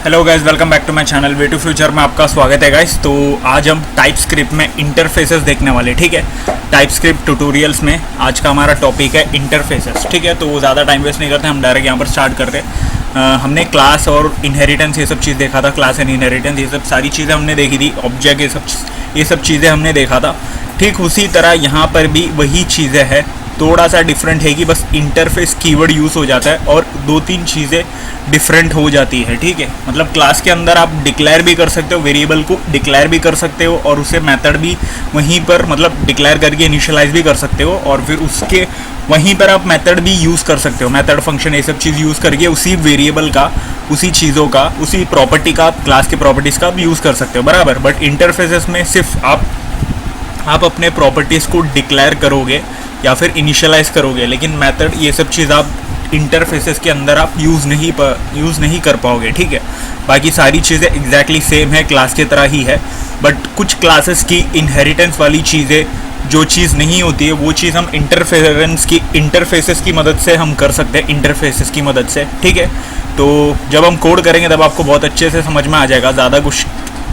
Hello guys, welcome back to my channel Way to Future में आपका स्वागत है गाइस। तो आज हम टाइपस्क्रिप्ट में इंटरफेसेस देखने वाले, ठीक है। टाइपस्क्रिप्ट ट्यूटोरियल्स में आज का हमारा टॉपिक है इंटरफेसेस, ठीक है। तो ज़्यादा टाइम वेस्ट नहीं करते, हम डायरेक्ट यहाँ पर स्टार्ट करते हैं। हमने क्लास और इनहेरिटेंस ये सब चीज़ देखा था, क्लास एंड इनहेरिटेंस ये सब सारी चीज़ें हमने देखी थी, ऑब्जेक्ट ये सब चीज़ें हमने देखा था। ठीक उसी तरह यहाँ पर भी वही चीज़ें हैं, थोड़ा सा डिफरेंट है कि बस इंटरफेस कीवर्ड यूज़ हो जाता है और दो तीन चीज़ें डिफरेंट हो जाती है, ठीक है। मतलब क्लास के अंदर आप डिक्लेयर भी कर सकते हो, वेरिएबल को डिक्लेयर भी कर सकते हो और उसे मेथड भी वहीं पर मतलब डिक्लेयर करके इनिशियलाइज भी कर सकते हो और फिर उसके वहीं पर आप मेथड भी यूज़ कर सकते हो, मेथड फंक्शन ये सब चीज़ यूज़ करके उसी वेरिएबल का, उसी चीज़ों का, उसी प्रॉपर्टी का, क्लास के प्रॉपर्टीज़ का आप यूज़ कर सकते हो, बराबर। बट इंटरफेसेस में सिर्फ आप अपने प्रॉपर्टीज़ को डिक्लेयर करोगे या फिर इनिशियलाइज करोगे, लेकिन मेथड ये सब चीज़ आप इंटरफेसेस के अंदर आप यूज़ नहीं कर पाओगे, ठीक है। बाकी सारी चीज़ें एग्जैक्टली सेम है, क्लास की तरह ही है। बट कुछ क्लासेस की इनहेरिटेंस वाली चीज़ें जो चीज़ नहीं होती है वो चीज़ हम इंटरफेसेस की मदद से हम कर सकते हैं, इंटरफेसेस की मदद से, ठीक है। तो जब हम कोड करेंगे तब आपको बहुत अच्छे से समझ में आ जाएगा, ज़्यादा कुछ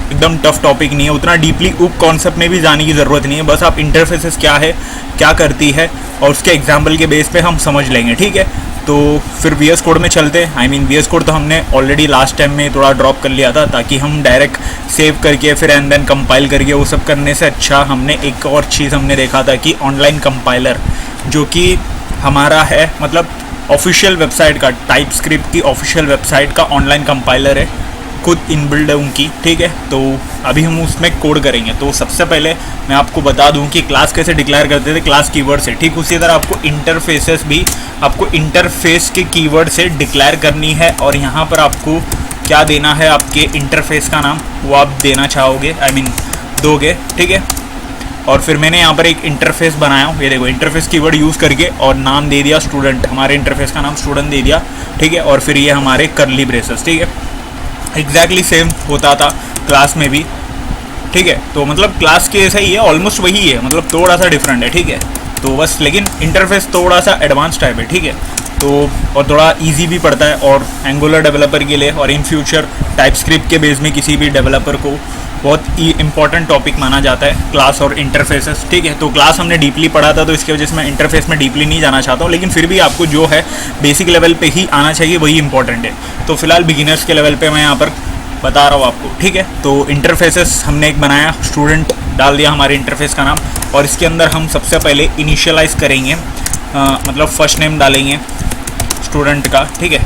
एकदम टफ टॉपिक नहीं है, उतना डीपली उप कॉन्सेप्ट में भी जाने की ज़रूरत नहीं है। बस आप इंटरफेसेस क्या है, क्या करती है और उसके एग्जाम्पल के बेस पे हम समझ लेंगे, ठीक है। तो फिर VS कोड में चलते हैं। VS कोड तो हमने ऑलरेडी लास्ट टाइम में थोड़ा ड्रॉप कर लिया था, ताकि हम डायरेक्ट सेव करके फिर एंड देन कंपाइल करके वो सब करने से अच्छा हमने एक और चीज़ हमने देखा था कि ऑनलाइन कंपाइलर, जो कि हमारा है मतलब ऑफिशियल वेबसाइट का, टाइपस्क्रिप्ट की ऑफिशियल वेबसाइट का ऑनलाइन कंपाइलर है, खुद इनबिल्ड है उनकी, ठीक है। तो अभी हम उसमें कोड करेंगे। तो सबसे पहले मैं आपको बता दूं कि क्लास कैसे डिक्लेयर करते थे, क्लास कीवर्ड से। ठीक उसी तरह आपको इंटरफेसेस भी आपको इंटरफेस के कीवर्ड से डिक्लेयर करनी है और यहाँ पर आपको क्या देना है, आपके इंटरफेस का नाम वो आप देना चाहोगे, दोगे, ठीक है। और फिर मैंने यहाँ पर एक इंटरफेस बनाया हूँ, ये देखो, इंटरफेस कीवर्ड यूज़ करके और नाम दे दिया स्टूडेंट, हमारे इंटरफेस का नाम स्टूडेंट दे दिया, ठीक है। और फिर ये हमारे कर्ली ब्रेसेस, ठीक है। एग्जैक्टली सेम होता था क्लास में भी, ठीक है। तो मतलब क्लास के ऐसा ही है, ऑलमोस्ट वही है, मतलब थोड़ा सा डिफरेंट है, ठीक है। तो बस लेकिन इंटरफेस थोड़ा सा एडवांस टाइप है, ठीक है। तो और थोड़ा इजी भी पड़ता है और एंगुलर डेवलपर के लिए और इन फ्यूचर टाइपस्क्रिप्ट के बेस में किसी भी डेवलपर को बहुत ही इंपॉर्टेंट टॉपिक माना जाता है क्लास और इंटरफेसेस, ठीक है। तो क्लास हमने डीपली पढ़ा था, तो इसकी वजह से मैं इंटरफेस में डीपली नहीं जाना चाहता हूँ, लेकिन फिर भी आपको जो है बेसिक लेवल पे ही आना चाहिए, वही इंपॉर्टेंट है। तो फिलहाल बिगिनर्स के लेवल पे मैं यहाँ पर बता रहा हूँ आपको, ठीक है। तो इंटरफेसेस हमने एक बनाया, स्टूडेंट डाल दिया हमारे इंटरफेस का नाम, और इसके अंदर हम सबसे पहले इनिशियलाइज करेंगे, मतलब फर्स्ट नेम डालेंगे स्टूडेंट का, ठीक है।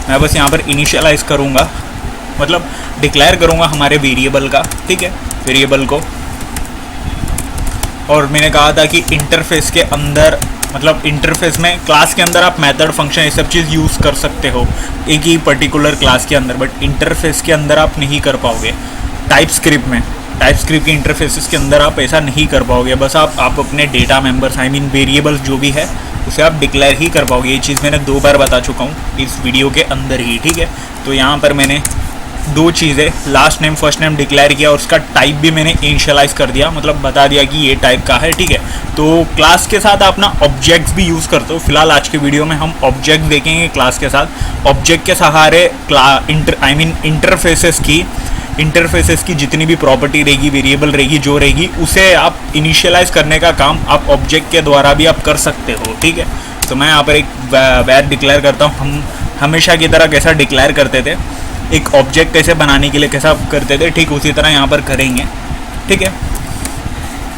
मैं बस यहाँ पर इनिशियलाइज करूँगा, मतलब डिक्लेयर करूँगा हमारे वेरिएबल का, ठीक है, वेरिएबल को। और मैंने कहा था कि इंटरफेस के अंदर, मतलब इंटरफेस में क्लास के अंदर आप मेथड फंक्शन ये सब चीज़ यूज़ कर सकते हो एक ही पर्टिकुलर क्लास के अंदर, बट इंटरफेस के अंदर आप नहीं कर पाओगे। टाइपस्क्रिप्ट में, टाइपस्क्रिप्ट के इंटरफेसेस के अंदर आप ऐसा नहीं कर पाओगे। बस आप अपने डेटा मेंबर्स, वेरिएबल्स जो भी है उसे आप डिक्लेयर ही कर पाओगे। ये चीज़ मैंने 2 बार बता चुका हूँ इस वीडियो के अंदर ही, ठीक है। तो यहाँ पर मैंने 2 चीज़ें, last name first name declare किया और उसका टाइप भी मैंने इनिशियलाइज कर दिया, मतलब बता दिया कि ये टाइप का है, ठीक है। तो क्लास के साथ अपना ऑब्जेक्ट्स भी यूज़ करते हो। फिलहाल आज के वीडियो में हम ऑब्जेक्ट देखेंगे क्लास के साथ। ऑब्जेक्ट के सहारे इंटरफेसेस की जितनी भी प्रॉपर्टी रहेगी, वेरिएबल रहेगी, जो रहेगी, उसे आप इनिशियलाइज करने का काम आप ऑब्जेक्ट के द्वारा भी आप कर सकते हो, ठीक है। तो मैं यहाँ पर एक वैर डिक्लेयर करता हूँ। हम हमेशा की तरह कैसा डिक्लेयर करते थे, एक ऑब्जेक्ट कैसे बनाने के लिए कैसा करते थे, ठीक उसी तरह यहाँ पर करेंगे, ठीक है।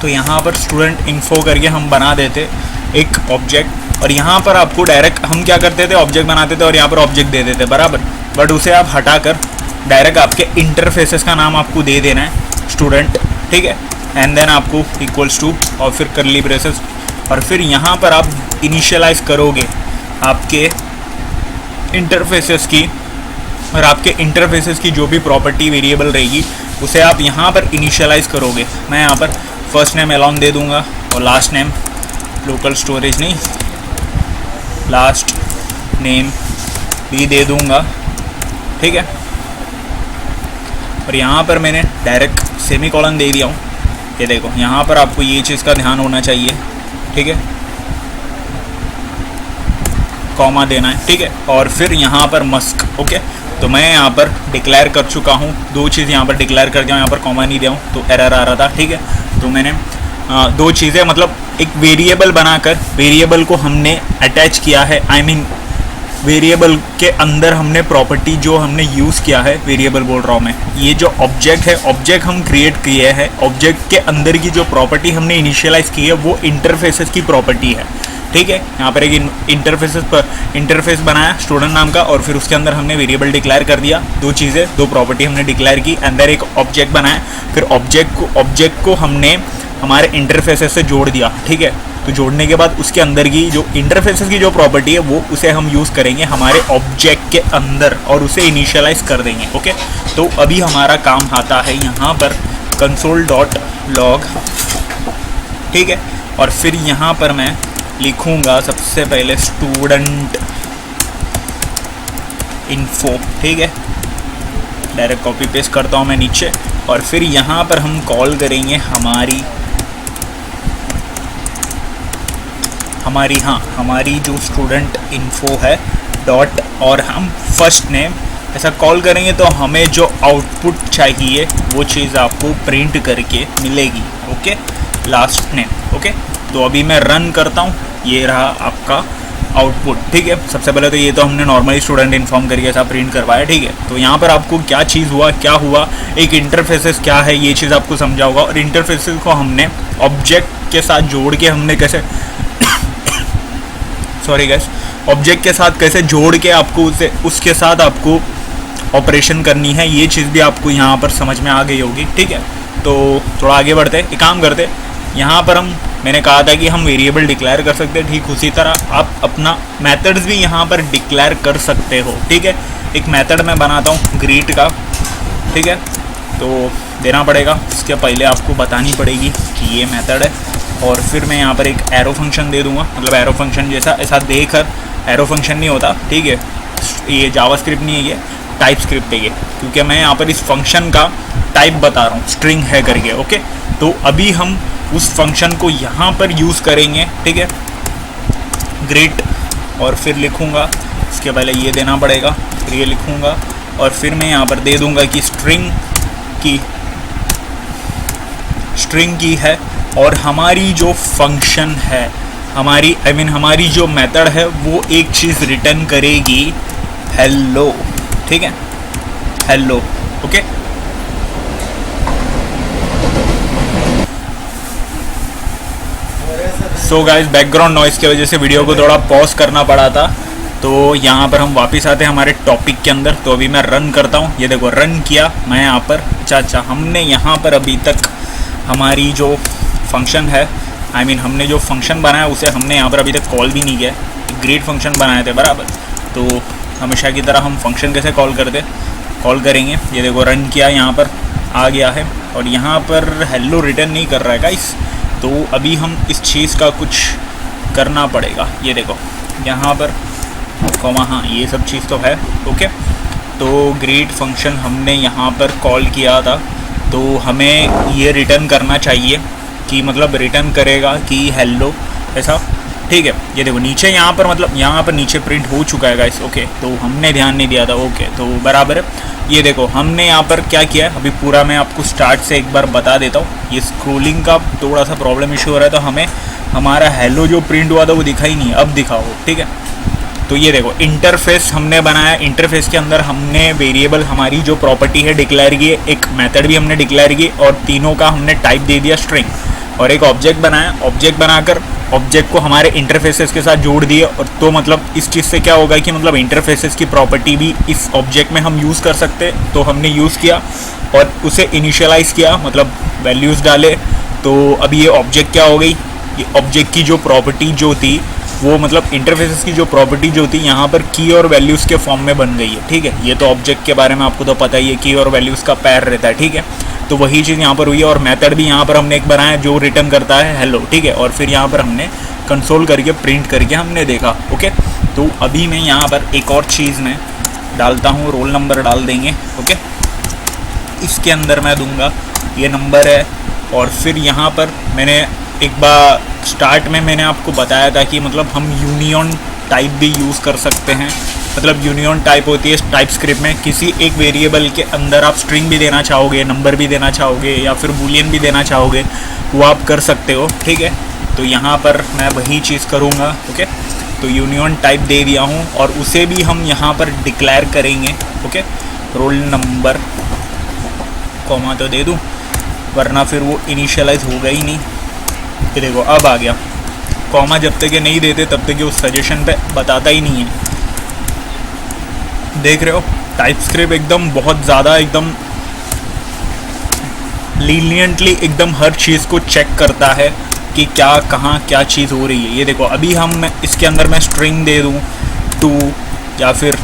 तो यहाँ पर स्टूडेंट इन्फो करके हम बना देते एक ऑब्जेक्ट, और यहाँ पर आपको डायरेक्ट हम क्या करते थे, ऑब्जेक्ट बनाते थे और यहाँ पर ऑब्जेक्ट दे देते, बराबर। बट उसे आप हटाकर डायरेक्ट आपके इंटरफेसेस का नाम आपको दे देना है स्टूडेंट, ठीक है। एंड देन आपको इक्वल्स टू और फिर कर्ली ब्रेसेस, और फिर यहाँ पर आप इनिशियलाइज करोगे आपके इंटरफेसेस की, और आपके इंटरफेसेस की जो भी प्रॉपर्टी वेरिएबल रहेगी उसे आप यहाँ पर इनिशियलाइज करोगे। मैं यहाँ पर फर्स्ट नेम एलॉन दे दूँगा और लास्ट नेम लोकल स्टोरेज नहीं, लास्ट नेम भी दे दूँगा, ठीक है। और यहाँ पर मैंने डायरेक्ट सेमीकोलन दे दिया हूँ, ये देखो। यहाँ पर आपको ये चीज़ का ध्यान होना चाहिए, ठीक है, कॉमा देना है, ठीक है। और फिर यहाँ पर मस्क, ओके। तो मैं यहाँ पर डिक्लेयर कर चुका हूँ, 2 चीज़ यहाँ पर डिक्लेयर कर दिया हूँ, यहाँ पर कॉमा नहीं दिया हूँ तो एरर आ रहा था, ठीक है। तो मैंने 2 चीज़ें मतलब एक वेरिएबल बनाकर वेरिएबल को हमने अटैच किया है, आई मीन वेरिएबल के अंदर हमने प्रॉपर्टी जो हमने यूज़ किया है, वेरिएबल बोल रहा हूँ मैं, ये जो ऑब्जेक्ट है, ऑब्जेक्ट हम क्रिएट किए हैं, ऑब्जेक्ट के अंदर की जो प्रॉपर्टी हमने इनिशियलाइज की है वो इंटरफेसेस की प्रॉपर्टी है, ठीक है। यहाँ पर एक इंटरफेस बनाया स्टूडेंट नाम का और फिर उसके अंदर हमने वेरिएबल डिक्लेयर कर दिया, 2 चीज़ें, 2 प्रॉपर्टी हमने डिक्लेयर की, अंदर एक ऑब्जेक्ट बनाया, फिर ऑब्जेक्ट को हमने हमारे इंटरफेसेस से जोड़ दिया, ठीक है। तो जोड़ने के बाद उसके अंदर की जो इंटरफेसेस की जो प्रॉपर्टी है वो उसे हम यूज़ करेंगे हमारे ऑब्जेक्ट के अंदर और उसे इनिशियलाइज कर देंगे, ओके। तो अभी हमारा काम आता है यहाँ पर console.log, ठीक है। और फिर यहाँ पर मैं लिखूँगा सबसे पहले स्टूडेंट इन्फो, ठीक है। डायरेक्ट कॉपी पेस्ट करता हूँ मैं नीचे और फिर यहाँ पर हम कॉल करेंगे हमारी जो स्टूडेंट इन्फो है डॉट, और हम फर्स्ट नेम ऐसा कॉल करेंगे तो हमें जो आउटपुट चाहिए वो चीज़ आपको प्रिंट करके मिलेगी, ओके, लास्ट नेम, ओके। तो अभी मैं रन करता हूँ, ये रहा आपका आउटपुट, ठीक है। सबसे पहले तो ये तो हमने नॉर्मली स्टूडेंट इन्फॉर्म करके ऐसा प्रिंट करवाया, ठीक है। तो यहाँ पर आपको क्या चीज़ हुआ, क्या हुआ, एक इंटरफेसेस क्या है ये चीज़ आपको समझा होगा, और इंटरफेसेस को हमने ऑब्जेक्ट के साथ जोड़ के हमने कैसे सॉरी गाइस, ऑब्जेक्ट के साथ कैसे जोड़ के आपको उसके साथ आपको ऑपरेशन करनी है, ये चीज़ भी आपको यहाँ पर समझ में आ गई होगी, ठीक है। तो थोड़ा आगे बढ़ते, एक काम करते, यहाँ पर मैंने कहा था कि हम वेरिएबल डिक्लेयर कर सकते हैं, ठीक उसी तरह आप अपना मेथड्स भी यहाँ पर डिक्लेयर कर सकते हो, ठीक है। एक मेथड मैं बनाता हूँ ग्रीट का, ठीक है। तो देना पड़ेगा, उसके पहले आपको बतानी पड़ेगी कि ये मेथड है, और फिर मैं यहाँ पर एक एरो फंक्शन दे दूँगा, मतलब एरो फंक्शन जैसा ऐसा देकर, एरो फंक्शन नहीं होता, ठीक है, ये जावास्क्रिप्ट नहीं है, ये टाइप स्क्रिप्ट है ये, क्योंकि मैं यहाँ पर इस फंक्शन का टाइप बता रहा हूँ, स्ट्रिंग है करके, ओके। तो अभी हम उस फंक्शन को यहाँ पर यूज़ करेंगे, ठीक है, ग्रेट, और फिर लिखूँगा, इसके पहले ये देना पड़ेगा, फिर ये लिखूँगा, और फिर मैं यहाँ पर दे दूँगा कि स्ट्रिंग की है, और हमारी जो फंक्शन है, हमारी जो मेथड है वो एक चीज़ रिटर्न करेगी, हेलो, ठीक है, hello, okay. So guys, background noise की वजह से वीडियो को थोड़ा पॉज करना पड़ा था, तो यहाँ पर हम वापस आते हैं हमारे टॉपिक के अंदर। तो अभी मैं रन करता हूँ, ये देखो रन किया मैं यहाँ पर, अच्छा हमने यहाँ पर अभी तक हमारी जो फंक्शन है, हमने जो फंक्शन बनाया उसे हमने यहाँ पर अभी तक कॉल भी नहीं किया, ग्रेट फंक्शन बनाए थे बराबर। तो हमेशा की तरह हम फंक्शन कैसे कॉल करेंगे, ये देखो रन किया, यहाँ पर आ गया है, और यहाँ पर हेलो रिटर्न नहीं कर रहा है गाइस। तो अभी हम इस चीज़ का कुछ करना पड़ेगा, ये देखो यहाँ पर कॉमा, हाँ ये सब चीज़ तो है, ओके। तो ग्रेट फंक्शन हमने यहाँ पर कॉल किया था, तो हमें ये रिटर्न करना चाहिए कि मतलब रिटर्न करेगा कि हेलो, ऐसा, ठीक है। ये देखो नीचे यहाँ पर, मतलब यहाँ पर नीचे प्रिंट हो चुका है गाइस, ओके। तो हमने ध्यान नहीं दिया था, ओके, तो बराबर है। ये देखो हमने यहाँ पर क्या किया है, अभी पूरा मैं आपको स्टार्ट से एक बार बता देता हूँ। ये स्क्रोलिंग का थोड़ा सा प्रॉब्लम इशू हो रहा है, तो हमें हमारा हेलो जो प्रिंट हुआ था वो दिखाई नहीं, अब दिखाओ, ठीक है। तो ये देखो इंटरफेस हमने बनाया, इंटरफेस के अंदर हमने वेरिएबल हमारी जो प्रॉपर्टी है डिक्लेयर की, एक मेथड भी हमने डिक्लेयर की, और तीनों का हमने टाइप दे दिया स्ट्रिंग, और एक ऑब्जेक्ट बनाया, ऑब्जेक्ट बनाकर ऑब्जेक्ट को हमारे इंटरफेसेस के साथ जोड़ दिए। और तो मतलब इस चीज़ से क्या होगा कि मतलब इंटरफेसेस की प्रॉपर्टी भी इस ऑब्जेक्ट में हम यूज़ कर सकते, तो हमने यूज़ किया और उसे इनिशियलाइज़ किया, मतलब वैल्यूज़ डाले। तो अभी ये ऑब्जेक्ट क्या हो गई, ये ऑब्जेक्ट की जो प्रॉपर्टी जो थी वो मतलब इंटरफेसेस की जो प्रॉपर्टी जो थी यहाँ पर की और वैल्यूज़ के फॉर्म में बन गई है, ठीक है। ये तो ऑब्जेक्ट के बारे में आपको तो पता ही है, की और वैल्यूज़ का पैर रहता है, ठीक है। तो वही चीज़ यहाँ पर हुई है, और मेथड भी यहाँ पर हमने एक बनाया जो रिटर्न करता है हेलो, ठीक है। और फिर यहाँ पर हमने कंसोल करके प्रिंट करके हमने देखा, ओके। तो अभी मैं यहाँ पर एक और चीज़ में डालता हूँ, रोल नंबर डाल देंगे, ओके। इसके अंदर मैं दूंगा ये नंबर है, और फिर यहाँ पर मैंने एक बार स्टार्ट में मैंने आपको बताया था कि मतलब हम यूनियन टाइप भी यूज़ कर सकते हैं, मतलब यूनियन टाइप होती है टाइप स्क्रिप्ट में, किसी एक वेरिएबल के अंदर आप स्ट्रिंग भी देना चाहोगे, नंबर भी देना चाहोगे या फिर बूलियन भी देना चाहोगे, वो आप कर सकते हो, ठीक है। तो यहाँ पर मैं वही चीज़ करूँगा, ओके। तो यूनियन टाइप दे दिया हूँ और उसे भी हम यहाँ पर डिक्लेयर करेंगे, ओके। रोल नंबर कॉमा तो दे दूँ वरना फिर वो इनिशियलाइज होगा ही नहीं। ये देखो अब आ गया, कॉमा जब तक ये नहीं देते तब तक ये उस सजेशन पे बताता ही नहीं है। देख रहे हो टाइप स्क्रिप्ट एकदम बहुत ज़्यादा एकदम लीनियंटली एकदम हर चीज़ को चेक करता है कि क्या कहाँ क्या चीज़ हो रही है। ये देखो अभी हम इसके अंदर मैं स्ट्रिंग दे दूँ टू या फिर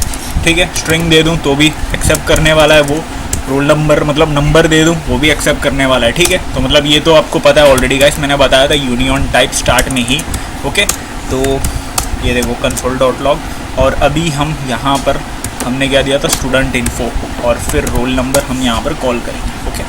ठीक है स्ट्रिंग दे दूँ तो भी एक्सेप्ट करने वाला है वो, रोल नंबर मतलब नंबर दे दूँ वो भी एक्सेप्ट करने वाला है, ठीक है। तो मतलब ये तो आपको पता है ऑलरेडी गाइस, मैंने बताया था यूनियन टाइप स्टार्ट में ही, ओके। तो ये देखो console.log और अभी हम यहाँ पर हमने क्या दिया था स्टूडेंट इन्फो और फिर रोल नंबर हम यहाँ पर कॉल करेंगे, ओके।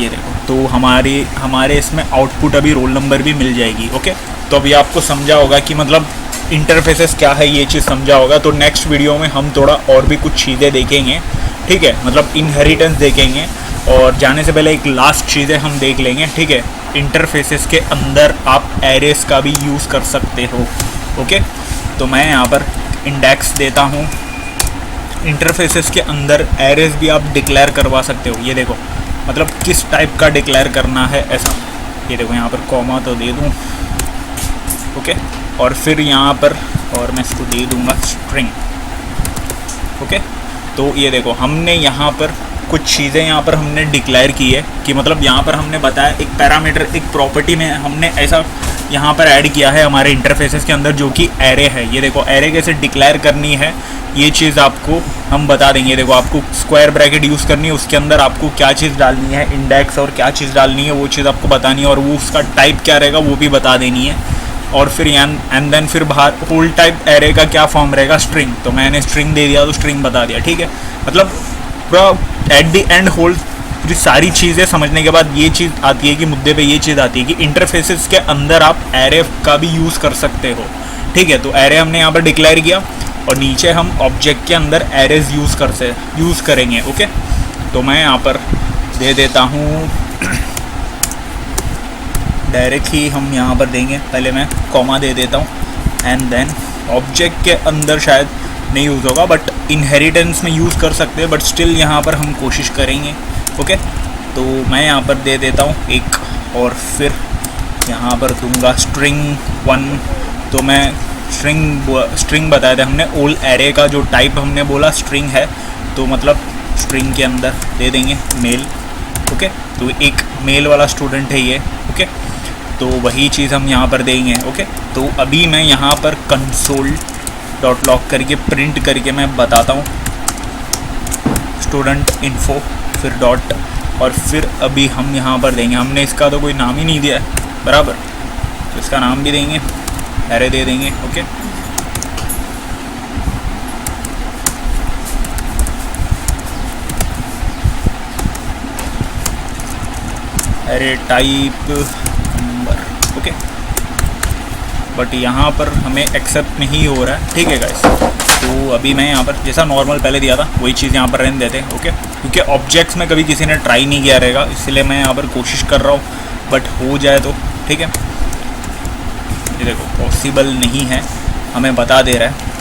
ये देखो तो हमारे इसमें आउटपुट अभी रोल नंबर भी मिल जाएगी, ओके। तो अभी आपको समझा होगा कि मतलब इंटरफेसेस क्या है, ये चीज़ समझा होगा। तो नेक्स्ट वीडियो में हम थोड़ा और भी कुछ चीज़ें देखेंगे, ठीक है, मतलब इनहेरिटेंस देखेंगे और जाने से पहले एक लास्ट चीज़ें हम देख लेंगे, ठीक है। इंटरफेसेस के अंदर आप एरेस का भी यूज़ कर सकते हो, ओके। तो मैं यहाँ पर इंडेक्स देता हूँ, इंटरफेसेस के अंदर एरेस भी आप डिक्लेयर करवा सकते हो। ये देखो मतलब किस टाइप का डिक्लेयर करना है ऐसा, ये देखो यहाँ पर कॉमा तो दे दूँ, ओके। और फिर यहाँ पर और मैं इसको दे दूँगा स्ट्रिंग, ओके। तो ये देखो हमने यहाँ पर कुछ चीज़ें यहाँ पर हमने डिक्लेयर की है कि मतलब यहाँ पर हमने बताया एक पैरामीटर एक प्रॉपर्टी में हमने ऐसा यहाँ पर ऐड किया है हमारे इंटरफेसेस के अंदर जो कि एरे है। ये देखो एरे कैसे डिक्लेयर करनी है ये चीज़ आपको हम बता देंगे। देखो आपको स्क्वायर ब्रैकेट यूज़ करनी है, उसके अंदर आपको क्या चीज़ डालनी है, इंडेक्स और क्या चीज़ डालनी है वो चीज़ आपको बतानी है और वो उसका टाइप क्या रहेगा वो भी बता देनी है। और फिर एंड देन फिर बाहर होल टाइप एरे का क्या फॉर्म रहेगा स्ट्रिंग, तो मैंने स्ट्रिंग दे दिया तो स्ट्रिंग बता दिया, ठीक है। मतलब पूरा एट द एंड होल पूरी सारी चीज़ें समझने के बाद ये चीज़ आती है कि मुद्दे पे ये चीज़ आती है कि इंटरफेसेस के अंदर आप एरे का भी यूज़ कर सकते हो, ठीक है। तो एरे हमने यहाँ पर डिक्लेयर किया और नीचे हम ऑब्जेक्ट के अंदर एरेज यूज़ करेंगे, ओके। तो मैं यहाँ पर दे देता हूँ डायरेक्ट ही हम यहाँ पर देंगे, पहले मैं कॉमा दे देता हूँ एंड देन ऑब्जेक्ट के अंदर शायद नहीं यूज़ होगा बट इनहेरिटेंस में यूज़ कर सकते हैं, बट स्टिल यहाँ पर हम कोशिश करेंगे, ओके। तो मैं यहाँ पर दे देता हूँ एक और फिर यहाँ पर दूंगा स्ट्रिंग 1। तो मैं स्ट्रिंग बताया था हमने, ओल एरे का जो टाइप हमने बोला स्ट्रिंग है, तो मतलब स्ट्रिंग के अंदर दे देंगे मेल, ओके। तो एक मेल वाला स्टूडेंट है ये, ओके। तो वही चीज़ हम यहाँ पर देंगे, ओके। तो अभी मैं यहाँ पर console.log करके प्रिंट करके मैं बताता हूँ स्टूडेंट इन्फो फिर डॉट और फिर अभी हम यहाँ पर देंगे, हमने इसका तो कोई नाम ही नहीं दिया है बराबर, तो इसका नाम भी देंगे, एरे दे देंगे, okay. Array type number, okay. But यहाँ पर हमें एक्सेप्ट नहीं हो रहा है, ठीक है गाइस। तो अभी मैं यहाँ पर जैसा नॉर्मल पहले दिया था वही चीज़ यहाँ पर रहने देते हैं, ओके। क्योंकि ऑब्जेक्ट्स में कभी किसी ने ट्राई नहीं किया रहेगा, इसलिए मैं यहाँ पर कोशिश कर रहा हूँ, बट हो जाए तो ठीक है। ये देखो पॉसिबल नहीं है, हमें बता दे रहा है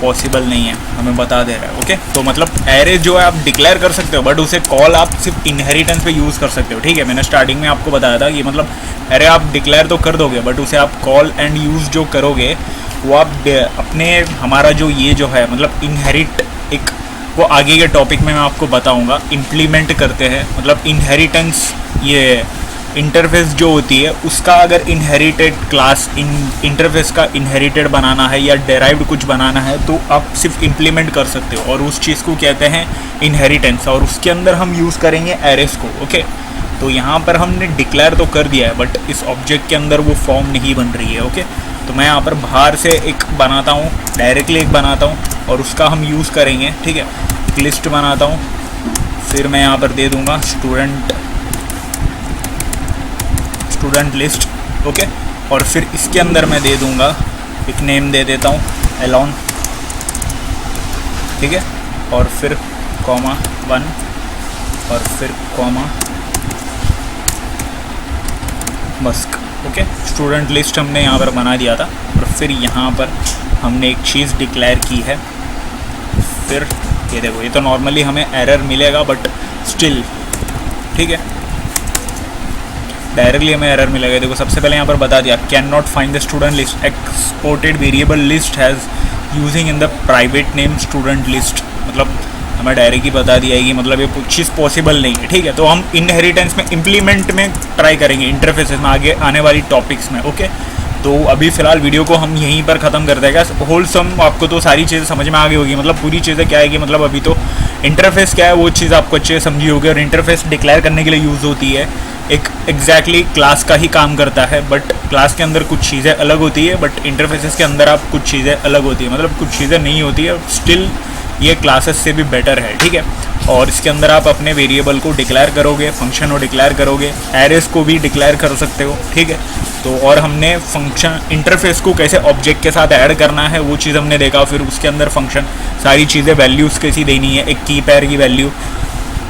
पॉसिबल नहीं है, हमें बता दे रहा है, ओके। तो मतलब एरे जो है आप डिक्लेयर कर सकते हो बट उसे कॉल आप सिर्फ इनहेरिटेंस पे यूज़ कर सकते हो, ठीक है। मैंने स्टार्टिंग में आपको बताया था कि मतलब एरे आप डिक्लेयर तो कर दोगे बट उसे आप कॉल एंड यूज़ जो करोगे वो आप अपने हमारा जो ये जो है मतलब इनहेरिट एक वो आगे के टॉपिक में मैं आपको बताऊँगा इम्प्लीमेंट करते हैं। मतलब इनहेरिटेंस ये इंटरफेस जो होती है उसका अगर इनहेरिटेड क्लास इंटरफेस का इनहेरिटेड बनाना है या डेराइव्ड कुछ बनाना है तो आप सिर्फ इम्प्लीमेंट कर सकते हो और उस चीज़ को कहते हैं इनहेरिटेंस और उसके अंदर हम यूज़ करेंगे एरेस को, ओके। तो यहाँ पर हमने डिक्लेयर तो कर दिया है बट इस ऑब्जेक्ट के अंदर वो फॉर्म नहीं बन रही है, ओके। तो मैं यहाँ पर बाहर से एक बनाता हूँ, डायरेक्टली एक बनाता हूँ और उसका हम यूज़ करेंगे, ठीक है। एक लिस्ट बनाता हूँ, फिर मैं यहाँ पर दे दूँगा स्टूडेंट लिस्ट, ओके। और फिर इसके अंदर मैं दे दूँगा एक नेम दे देता हूँ एलॉन, ठीक है, और फिर कॉमा 1 और फिर comma Musk. Okay, student list हमने यहाँ पर बना दिया था और फिर यहाँ पर हमने एक चीज़ डिक्लेयर की है। फिर ये देखो, ये तो नॉर्मली हमें एरर मिलेगा बट स्टिल ठीक है, डायरेक्टली हमें एरर मिलेगा। देखो सबसे पहले यहाँ पर बता दिया can not find the student list, exported variable list has using in the private name student list, मतलब हमें डायरेक्ट ही बता दिया है कि मतलब ये चीज़ पॉसिबल नहीं है। ठीक है, तो हम इनहेरिटेंस में इम्प्लीमेंट में ट्राई करेंगे इंटरफेसेस में आगे आने वाली टॉपिक्स में। ओके, तो अभी फ़िलहाल वीडियो को हम यहीं पर ख़त्म कर देगा। होलसम आपको तो सारी चीज़ें समझ में आ गई होगी, मतलब पूरी चीज़ें क्या है कि मतलब अभी तो इंटरफेस क्या है वो चीज़ आपको अच्छे से समझी होगी। और इंटरफेस डिक्लेयर करने के लिए यूज़ होती है, एक एग्जैक्टली क्लास का ही काम करता है, बट क्लास के अंदर कुछ चीज़ें अलग होती है, बट इंटरफेसेस के अंदर आप कुछ चीज़ें अलग होती है, मतलब कुछ चीज़ें नहीं होती है, स्टिल ये क्लासेस से भी बेटर है। ठीक है, और इसके अंदर आप अपने वेरिएबल को डिक्लेयर करोगे, फंक्शन को डिक्लेयर करोगे, एरेस को भी डिक्लेयर कर सकते हो। ठीक है, तो और हमने फंक्शन इंटरफेस को कैसे ऑब्जेक्ट के साथ ऐड करना है वो चीज़ हमने देखा। फिर उसके अंदर फंक्शन सारी चीज़ें वैल्यूज़ कैसी देनी है, एक की पैर की वैल्यू,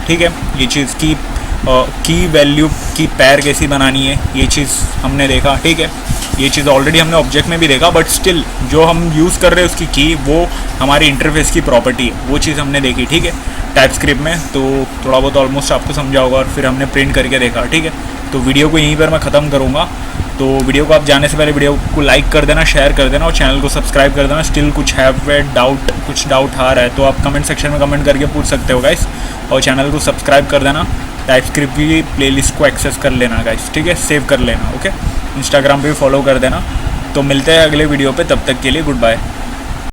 ठीक है, ये चीज़ की वैल्यू की पैर कैसी बनानी है, ये चीज़ हमने देखा। ठीक है, ये चीज़ ऑलरेडी हमने ऑब्जेक्ट में भी देखा, बट स्टिल जो हम यूज़ कर रहे हैं उसकी की वो हमारी इंटरफेस की प्रॉपर्टी है, वो चीज़ हमने देखी। ठीक है, टाइप स्क्रिप्ट में तो थोड़ा बहुत ऑलमोस्ट आपको समझा होगा, और फिर हमने प्रिंट करके देखा। ठीक है, तो वीडियो को यहीं पर मैं ख़त्म करूँगा। तो वीडियो को आप जाने से पहले वीडियो को लाइक कर देना, शेयर कर देना और चैनल को सब्सक्राइब कर देना। स्टिल कुछ डाउट आ रहा है तो आप कमेंट सेक्शन में कमेंट करके पूछ सकते हो गाइस, और चैनल को सब्सक्राइब कर देना। टाइप स्क्रिप्ट की प्लेलिस्ट को एक्सेस कर लेना गाइस, ठीक है, सेव कर लेना। ओके, इंस्टाग्राम पे भी फॉलो कर देना। तो मिलते हैं अगले वीडियो पे, तब तक के लिए गुड बाय।